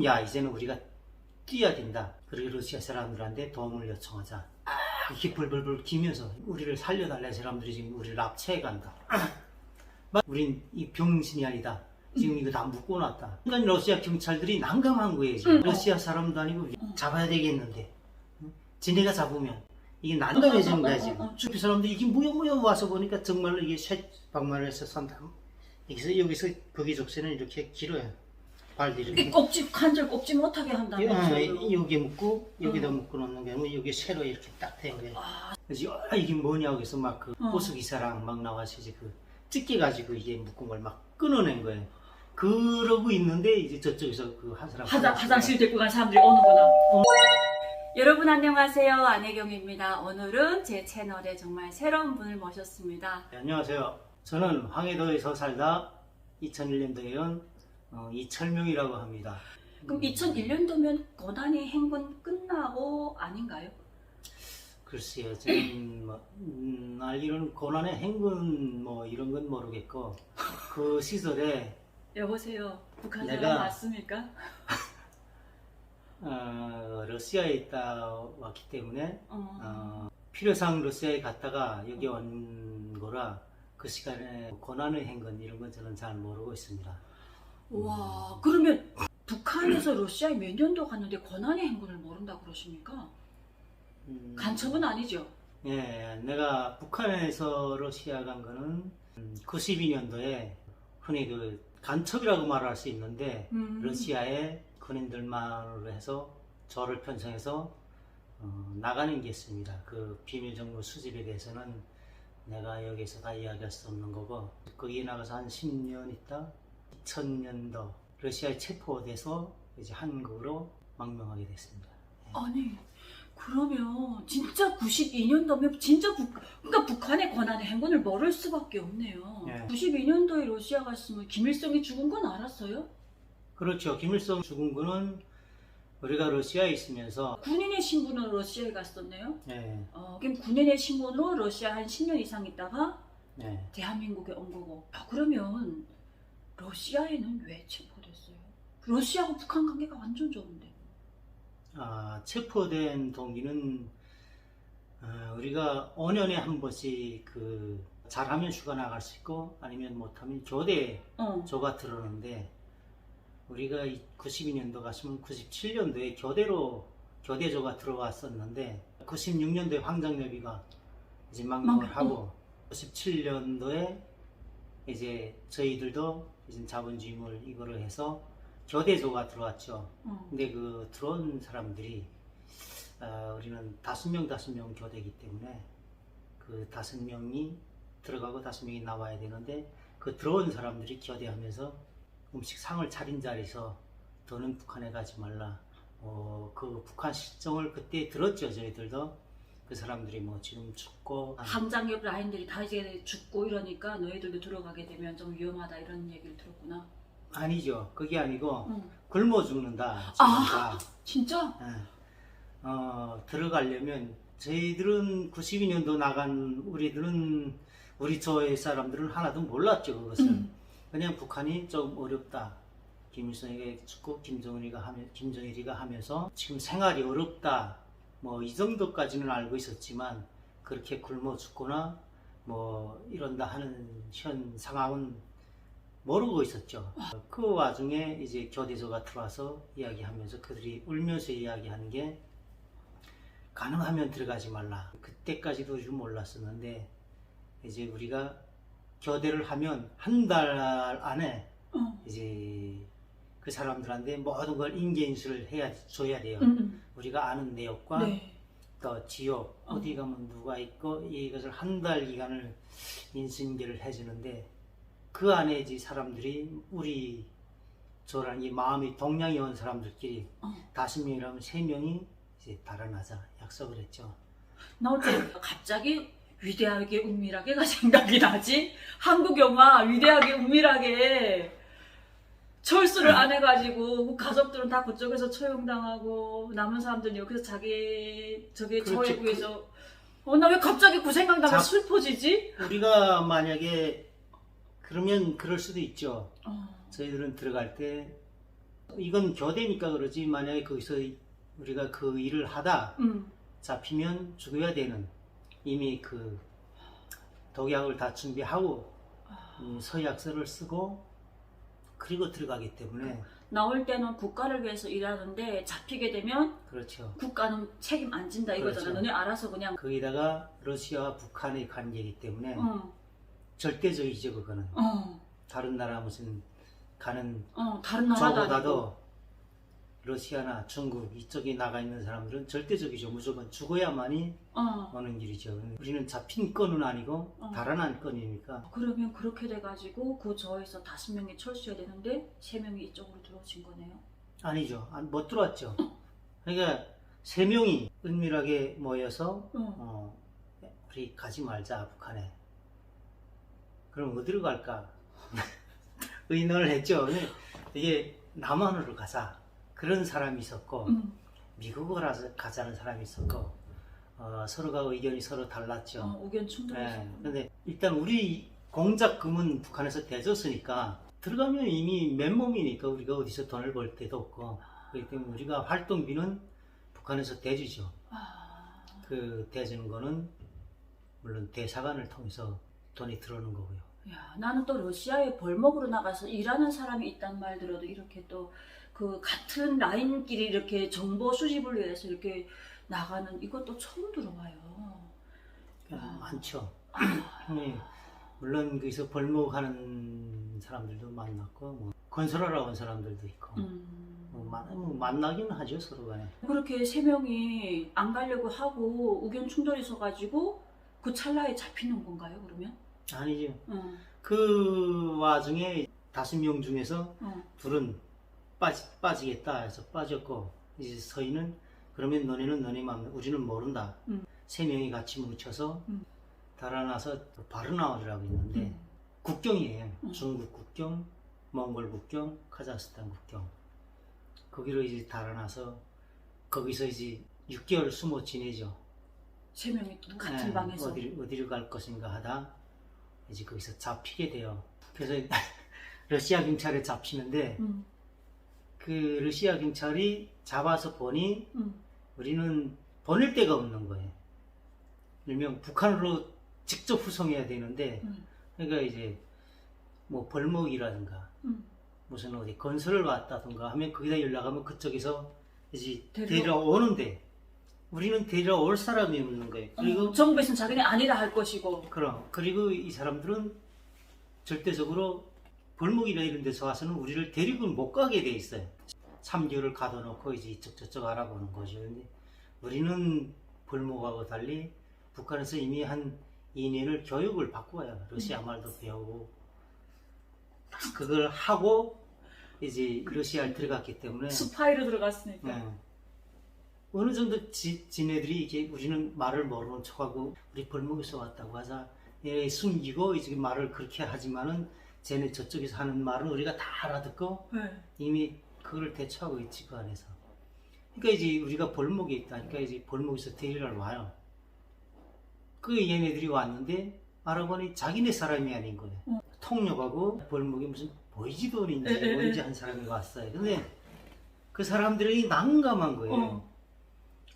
야, 이제는 우리가 뛰어야 된다. 그리고 러시아 사람들한테 도움을 요청하자. 이렇게 불불불 기면서 우리를 살려달라. 사람들이 지금 우리를 압체해 간다. 우린 이 병신이 아니다. 지금 이거 다 묶어놨다. 그러니까 러시아 경찰들이 난감한 거예요. 지금. 러시아 사람도 아니고 잡아야 되겠는데. 지네가 잡으면 이게 난감해지는 거야 지금. 주변 사람들이 이게 뭐야 와서 보니까 정말로 이게 쇠방망이에서 산다. 여기서 거기 족쇄는 이렇게 길어요. 발도 이렇게. 이 꼽지 관절 꼽지 못하게 한다는 거죠. 여기 묶고 여기다 묶어 놓는 게 아니고 여기 쇠로 이렇게 딱 된 거예요. 그래서 이게 뭐냐고 해서 막 그 버스 기사랑 막 나와서 이제 그 찢겨 가지고 이게 묶은 걸 막 끊어낸 거예요. 그러고 있는데 이제 저쪽에서 그 한 사람 화장실 데리고 간 사람들이 오는구나. 여러분 안녕하세요. 안혜경입니다. 오늘은 제 채널에 정말 새로운 분을 모셨습니다. 네, 안녕하세요. 저는 황해도에서 살다 2001년도에 온 이철명이라고 합니다. 그럼 2001년도면 고난의 행군 끝나고 아닌가요? 글쎄요, 저는 알기로는 고난의 행군 뭐 이런 건 모르겠고 그 시절에 여보세요. 북한 내가- 사람 맞습니까? 러시아에 있다 왔기 때문에 필요상 러시아에 갔다가 여기 온 거라 그 시간에 고난의 행군 이런 건 저는 잘 모르고 있습니다. 와, 그러면 북한에서 러시아에 몇 년도 갔는데 고난의 행군을 모른다 그러십니까? 간첩은 아니죠? 예, 내가 북한에서 러시아 간 거는 92년도에 흔히 그 간첩이라고 말할 수 있는데 러시아의 군인들만으로 해서 저를 편성해서 나가는 게 있습니다. 그 비밀정보 수집에 대해서는 내가 여기서 다 이야기할 수 없는 거고 거기에 나가서 한 10년 있다 2000년도 러시아에 체포돼서 이제 한국으로 망명하게 됐습니다. 아니 그러면 진짜 92년도면 진짜 그러니까 북한의 고난의 행군을 모를 수밖에 없네요. 네. 92년도에 러시아 갔으면 김일성이 죽은 건 알았어요? 그렇죠. 김일성 죽은 거는 우리가 러시아에 있으면서 군인의 신분으로 러시아에 갔었네요. 네, 그럼 군인의 신분으로 러시아 한 10년 이상 있다가 네. 대한민국에 온 거고. 그러면 러시아에는 왜 체포됐어요? 러시아하고 북한 관계가 완전 좋은데. 체포된 동기는 우리가 5년에 한 번씩 그 잘하면 휴가 나갈 수 있고 아니면 못하면 교대조가 들어오는데 우리가 92년도 갔으면 97년도에 교대조가 들어왔었는데 96년도에 황장여비가 이제 망명을 하고 97년도에 이제 저희들도 이제 자본주의물 이거를 해서 교대조가 들어왔죠. 근데 그 들어온 사람들이 우리는 5명 교대이기 때문에 그 5명이 들어가고 5명이 나와야 되는데 그 들어온 사람들이 교대하면서 음식 상을 차린 자리에서 더는 북한에 가지 말라. 그 북한 실정을 그때 들었죠. 저희들도 그 사람들이 뭐 지금 죽고 함장 옆 라인들이 다 이제 죽고 이러니까 너희들도 들어가게 되면 좀 위험하다 이런 얘기를 들었구나. 아니죠. 그게 아니고 굶어 죽는다. 진짜? 들어가려면 저희들은 92년도 나간 우리 조의 사람들은 하나도 몰랐죠. 그것은 그냥 북한이 좀 어렵다. 김일성에게 죽고 김정일이가 하면서 지금 생활이 어렵다. 뭐 이 정도까지는 알고 있었지만 그렇게 굶어 죽거나 뭐 이런다 하는 현 상황은 모르고 있었죠. 그 와중에 이제 교대조가 들어와서 이야기하면서 그들이 울면서 이야기하는 게 가능하면 들어가지 말라. 그때까지도 좀 몰랐었는데 이제 우리가 교대를 하면 한 달 안에 이제 그 사람들한테 모든 걸 인계인수를 줘야 돼요. 우리가 아는 내역과 또 지역 어디 가면 누가 있고 이것을 한 달 기간을 인수인계를 해주는데 그 안에 이제 사람들이 우리 저랑 이 마음이 동양이 온 사람들끼리 5명이라면 3명이 이제 달아나자 약속을 했죠. 나 어째 갑자기 위대하게 은밀하게가 생각이 나지? 한국 영화 위대하게 은밀하게 철수를 안 해가지고 가족들은 다 그쪽에서 처형당하고 남은 사람들은 여기서 저게 처해 구해서 나 왜 갑자기 그 생각나면 슬퍼지지? 우리가 만약에 그러면 그럴 수도 있죠. 저희들은 들어갈 때 이건 교대니까 그러지 만약에 거기서 우리가 그 일을 하다 잡히면 죽어야 되는 이미 그 독약을 다 준비하고 서약서를 쓰고 그리고 들어가기 때문에 나올 때는 국가를 위해서 일하는데 잡히게 되면 그렇죠. 국가는 책임 안 진다 이거잖아. 그렇죠. 너네 알아서 그냥 거기다가 러시아와 북한의 관계이기 때문에 어, 절대적이죠 그거는. 어, 다른 나라 무슨 가는 다른 나라도 아니고. 저보다도 러시아나 중국 이쪽에 나가 있는 사람들은 절대적이죠. 무조건 죽어야만이 오는 길이죠. 우리는 잡힌 건은 아니고 달아난 건이니까. 그러면 그렇게 돼가지고 그 저에서 5명이 철수해야 되는데 3명이 이쪽으로 들어오신 거네요. 아니죠. 못 들어왔죠. 그러니까 3명이 은밀하게 모여서 우리 가지 말자 북한에. 그럼 어디로 갈까? 의논을 했죠. 근데 이게 남한으로 가자. 그런 사람이 있었고 미국으로 가자는 사람이 있었고 서로가 의견이 서로 달랐죠. 의견 충돌했어요. 네, 근데 일단 우리 공작금은 북한에서 대줬으니까 들어가면 이미 맨몸이니까 우리가 어디서 돈을 벌 데도 없고 그렇기 때문에 우리가 활동비는 북한에서 대주죠. 그 대주는 거는 물론 대사관을 통해서 돈이 들어오는 거고요. 야, 나는 또 러시아에 벌목으로 나가서 일하는 사람이 있단 말 들어도 이렇게 또 그 같은 라인끼리 이렇게 정보 수집을 위해서 이렇게 나가는 이것도 처음 들어봐요. 많죠. 물론 거기서 벌목하는 사람들도 만났고 뭐 건설하러 온 사람들도 있고 만나긴 하죠 서로 간에. 그렇게 3명이 안 가려고 하고 의견 충돌이 있어가지고 그 찰나에 잡히는 건가요 그러면? 아니죠. 그 와중에 5명 중에서 둘은 빠지겠다 해서 빠졌고 이제 서희는 그러면 너네는 너네 맘 우리는 모른다. 3명이 같이 뭉쳐서 달아나서 바르나올이라고 있는데 국경이에요. 중국 국경, 몽골 국경, 카자흐스탄 국경. 거기로 이제 달아나서 거기서 이제 6개월 숨어 지내죠. 3명이 같은 방에서 어디로 갈 것인가 하다 이제 거기서 잡히게 돼요. 그래서 러시아 경찰에 잡히는데 그 러시아 경찰이 잡아서 보니 우리는 보낼 데가 없는 거예요. 일명 북한으로 직접 후송해야 되는데 그러니까 이제 뭐 벌목이라든가 무슨 어디 건설을 왔다든가 하면 거기다 연락하면 그쪽에서 이제 데려오는데 우리는 데려올 사람이 없는 거예요. 그리고 정부에서는 자기네 아니라 할 것이고. 그리고 이 사람들은 절대적으로 벌목이나 이런 데서 와서는 우리를 데리고 못 가게 돼 있어요. 3개월을 가둬놓고 이제 이쪽 저쪽 알아보는 거죠. 근데 우리는 벌목하고 달리 북한에서 이미 한 2년을 교육을 받고 와요. 러시아 말도 배우고 그걸 하고 이제 러시아에 들어갔기 때문에 스파이로 들어갔으니까. 어느 정도 지네들이 이게 우리는 말을 모르는 척하고 우리 벌목에서 왔다고 하자 숨기고 이제 말을 그렇게 하지만은 쟤네 저쪽에서 하는 말은 우리가 다 알아듣고 이미 그걸 대처하고 있지 그 안에서. 그러니까 이제 우리가 벌목에 있다니까 이제 벌목에서 데리러 와요. 그 얘네들이 왔는데 알아보니 자기네 사람이 아닌 거예요. 통역하고 벌목에 무슨 보이지도 않는지 뭔지 한 사람이 왔어요. 근데 그 사람들이 난감한 거예요.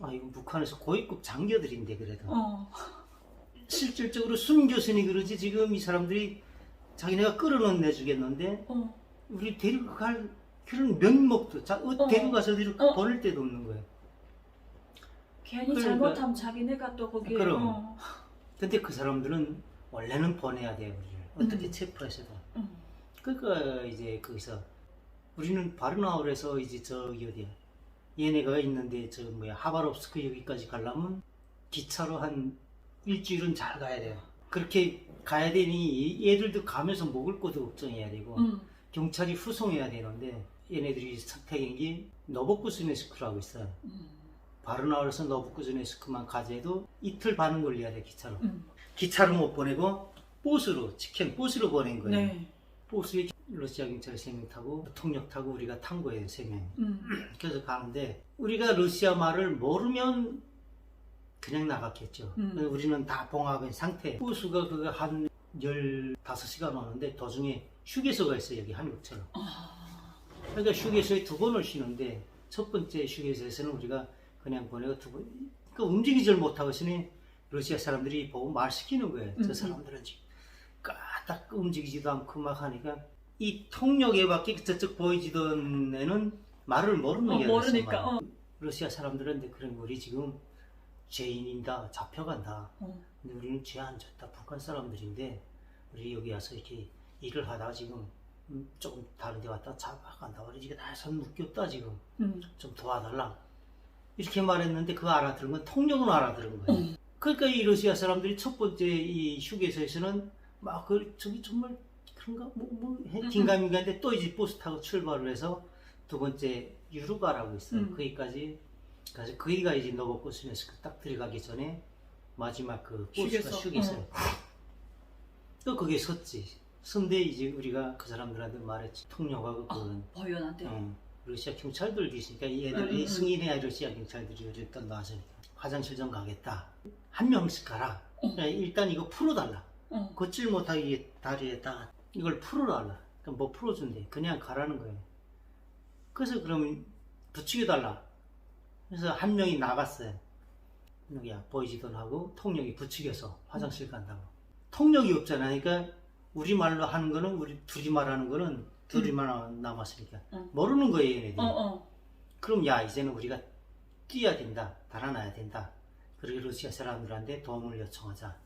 아 이거 북한에서 고위급 장교들인데 그래도 실질적으로 숨겼으니 그러지 지금 이 사람들이 자기네가 끌어는 내주겠는데 우리 데리고 갈 그런 면목도 데리고 가서 데리고 보낼 데도 없는 거예요. 괜히 그러니까, 잘못하면 자기네가 또 거기에 그럼. 근데 그 사람들은 원래는 보내야 돼요 우리를 어떻게 체포해서도. 그러니까 이제 거기서 우리는 바르나올에서 이제 저기 어디야 얘네가 있는데 저 뭐야 하바롭스크 여기까지 가려면 기차로 한 일주일은 잘 가야 돼요. 그렇게 가야 되니 얘들도 가면서 먹을 것도 걱정해야 되고 경찰이 후송해야 되는데 얘네들이 선택한 게 노보쿠즈네스크라고 있어요. 바르나올에서 노보쿠즈네스크만 가재도 이틀 반은 걸려야 돼 기차로. 기차로 못 보내고 버스로 보낸 거예요. 네. 버스에 러시아 경찰이 3명 타고 통역 타고 우리가 탄 거예요 3명. 그래서 가는데 우리가 러시아 말을 모르면 그냥 나갔겠죠. 우리는 다 봉합한 상태. 버스가 그거 한 15시간 오는데 도중에 휴게소가 있어요 여기 한국처럼. 그러니까 휴게소에 2번을 쉬는데 첫 번째 휴게소에서는 우리가 그냥 보내고 2번, 그러니까 움직이질 못하고 있으니 러시아 사람들이 보고 말 시키는 거예요. 저 사람들은 지금 까딱 움직이지도 않고 막 하니까 이 통역에밖에 저쪽 보이지던 애는 말을 모르는 게 모르니까. 러시아 사람들은 그런 우리 지금 죄인이다, 잡혀간다. 근데 우리는 죄 안 졌다. 북한 사람들인데 우리 여기 와서 이렇게 일을 하다가 지금 조금 다른 데 왔다 잡아간다. 우리 지금 다 손 묶였다 지금. 좀 도와달라. 이렇게 말했는데 그거 알아들은 건 통역은 알아들은 거예요. 그러니까 이 러시아 사람들이 첫 번째 이 휴게소에서는 막 저기 정말 그런가 긴가민가인데 또 이제 버스 타고 출발을 해서 2번째 유루가라고 있어요. 거기까지 가서 거기가 이제 노보코스메스크 딱 들어가기 전에 마지막 그 버스가 휴게소에 또 거기에 섰지. 선데 이제 우리가 그 사람들한테 말했지. 통역하고 그건 보연한테. 러시아 경찰들도 있으니까 이 애들이 승인해야 러시아 경찰들이 일단 나서니까 화장실 좀 가겠다. 한 명씩 가라. 일단 이거 풀어달라. 걷질 못하게 다리에다가 이걸 풀어달라. 그럼 뭐 풀어준대. 그냥 가라는 거예요. 그래서 그러면 붙이게달라. 그래서 한 명이 나갔어요. 여기야 보이지던 하고 통역이 부추겨서 화장실 간다고. 통역이 없잖아. 그러니까 우리말로 하는 거는 우리 둘이 말하는 거는 둘이만 남았으니까 모르는 거예요 얘네들이. 그럼 야 이제는 우리가 뛰어야 된다. 달아나야 된다. 그리고 러시아 사람들한테 도움을 요청하자.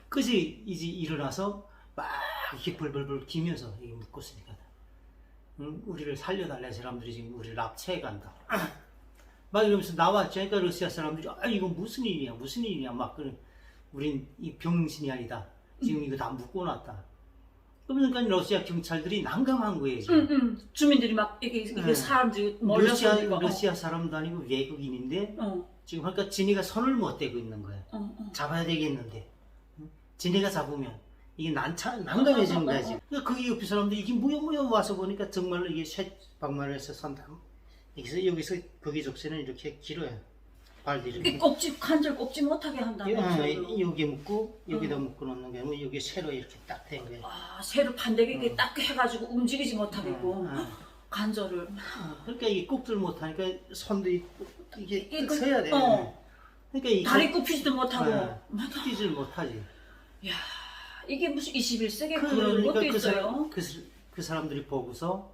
그래서 이제 일어나서 막 이렇게 벌벌벌 기면서 이게 묶었으니까 우리를 살려달라. 사람들이 지금 우리를 납치해 간다. 막 이러면서 나왔죠. 그러니까 러시아 사람들이 이건 무슨 일이야 무슨 일이야 막 우린 이 병신이 아니다. 지금 이거 다 묶어놨다. 그러니까 러시아 경찰들이 난감한 거예요. 지금. 주민들이 막 이게 사람들이 몰려서 러시아 사람도 아니고 외국인인데 지금 그러니까 지네가 손을 못 대고 있는 거야. 잡아야 되겠는데 지네가 잡으면 이게 난감해지는 거야 지금. 그러니까 거기 옆에 사람들이 이게 뭐야 와서 보니까 정말로 이게 쇠방망이에서 선담 여기서 거기 족쇄는 이렇게 길어요. 발도 이렇게 관절 꼽지 못하게 한다는 거죠. 여기 묶고 여기다 묶어 놓는 게 아니고 여기 새로 이렇게 딱 된 거예요. 새로 반대게 딱 해가지고 움직이지 못하겠고 관절을. 그러니까 이게 꼽질 못하니까 손도 이게 서야 돼. 그러니까 다리 굽히지도 못하고 뛰질 못하지. 야 이게 무슨 21세기 그런 것도 있어요. 그 사람들이 보고서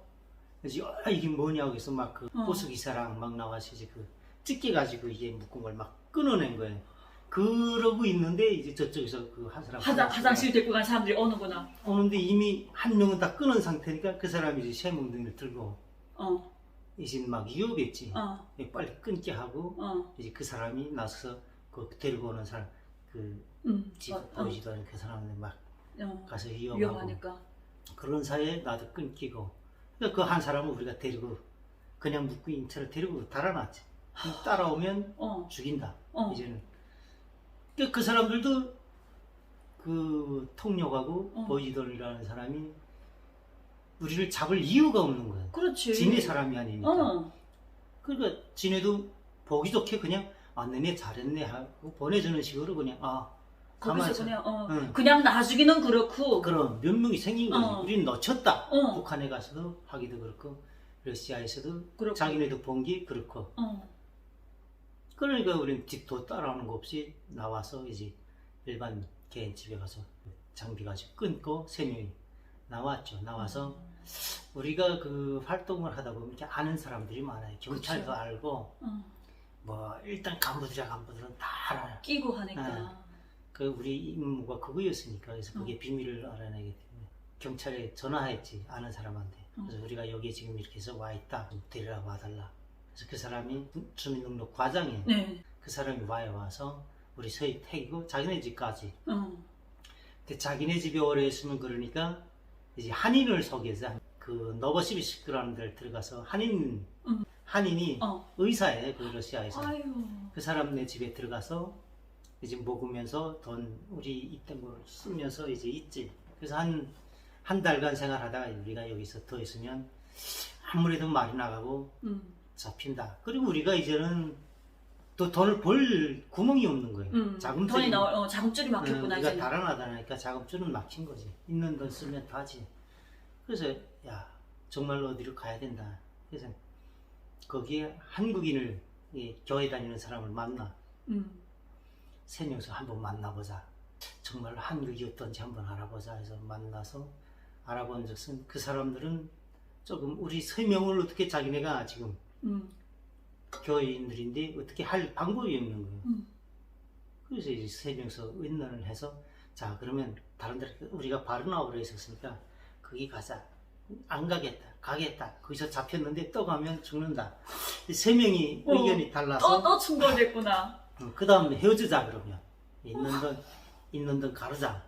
이게 뭐냐고 해서 막 그 버스 기사랑 막 나와서 이제 찢겨가지고 이게 묶은 걸 막 끊어낸 거예요. 그러고 있는데 이제 저쪽에서 그 한 사람 화장실 데리고 간 사람들이 오는데 이미 한 명은 다 끊은 상태니까 그 사람이 이제 쇠몽둥이를 들고 이제 막 위협했지. 빨리 끊게 하고 이제 그 사람이 나서서 그 데리고 오는 사람 집 보이지도 않은 그 사람들 막 가서 위협하고 그런 사이에 나도 끊기고 그 한 사람은 우리가 데리고 그냥 묶고 인차를 데리고 달아놨지. 따라오면 죽인다. 이제는 그 사람들도 그 통역하고 보이지돈이라는 사람이 우리를 잡을 이유가 없는 거야. 그렇지. 지네 사람이 아니니까. 그러니까 지네도 보기 좋게 그냥 너네 잘했네 하고 보내주는 식으로 그냥 거기서 그냥 놔주기는 그렇고 그럼 몇 명이 생긴 거지. 우리는 놓쳤다. 북한에 가서도 하기도 그렇고 러시아에서도 그렇고. 자기네도 본 게 그렇고 그러니까 우리는 집도 따라오는 거 없이 나와서 이제 일반 개인 집에 가서 장비 가지고 끊고 3명이 나왔죠. 나와서 우리가 그 활동을 하다 보면 이렇게 아는 사람들이 많아요. 경찰도 그쵸. 알고 뭐 일단 간부들은 다 알아요. 끼고 하니까 그 우리 임무가 그거였으니까 그래서 그게 비밀을 알아내기 때문에 경찰에 전화했지 아는 사람한테. 그래서 우리가 여기 지금 이렇게 해서 와 있다. 데리러 와달라. 그래서 그 사람이 주민등록 과장이에요. 그 사람이 와서 우리 서희 태기고 자기네 집까지. 근데 자기네 집에 오래 있으면 그러니까 이제 한인을 속여서 그 노보시비스크라는 데를 들어가서 한인이 의사예요. 그 러시아에서. 아유. 그 사람네 집에 들어가서 이제 먹으면서 돈 우리 있던 걸 쓰면서 이제 있지. 그래서 한 달간 생활하다가 우리가 여기서 더 있으면 아무래도 말이 나가고 잡힌다. 그리고 우리가 이제는 또 돈을 벌 구멍이 없는 거예요. 자금줄이 자금줄이 막혔구나. 우리가 달아나다니까 자금줄은 막힌 거지. 있는 돈 쓰면 다지. 그래서 야 정말 어디로 가야 된다. 그래서 거기에 한국인을 교회 다니는 사람을 만나. 세 명서 한번 만나보자. 정말 한국이 어떤지 한번 알아보자 해서 만나서 알아본 적은 그 사람들은 조금 우리 서명을 어떻게 자기네가 지금 교회인들인데 어떻게 할 방법이 없는 거예요. 그래서 이제 세 명서 의논을 해서 자 그러면 다른 데 우리가 바르나우로 했었으니까 거기 가자. 안 가겠다. 가겠다. 거기서 잡혔는데 또 가면 죽는다. 세 명이 의견이 달라서 또 충돌됐구나. 그 다음에 헤어지자 그러면 있는 돈 가르자.